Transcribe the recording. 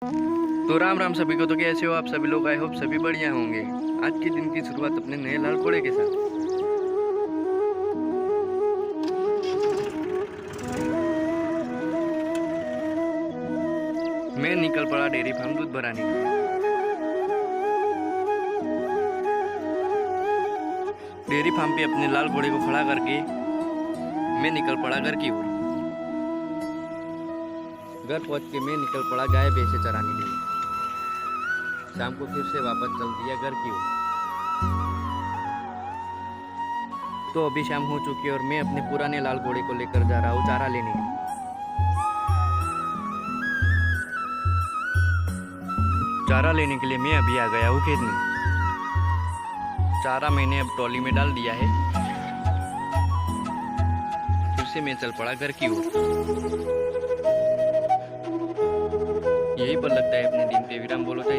तो राम राम सभी को। तो कैसे हो आप सभी लोग? आई होप सभी बढ़िया होंगे। आज के दिन की शुरुआत अपने नए लाल घोड़े के साथ। मैं निकल पड़ा डेयरी फार्म दूध भराने के लिए। डेयरी फार्म पे अपने लाल घोड़े को खड़ा करके मैं निकल पड़ा घर की ओर। घर पहुंच के मैं निकल पड़ा गाय भैंसे चराने के लिए। शाम को फिर से वापस चल दिया घर की ओर। तो अभी शाम हो चुकी है और मैं अपने पुराने लाल घोड़े को लेकर जा रहा हूँ चारा लेने के लिए। चारा लेने के लिए मैं अभी आ गया हूँ खेत में। चारा मैंने अब ट्रॉली में डाल दिया है। फिर से मैं चल पड़ा घर की ओर। यही पर लगता है अपने दिन पे विराम। बोलो तो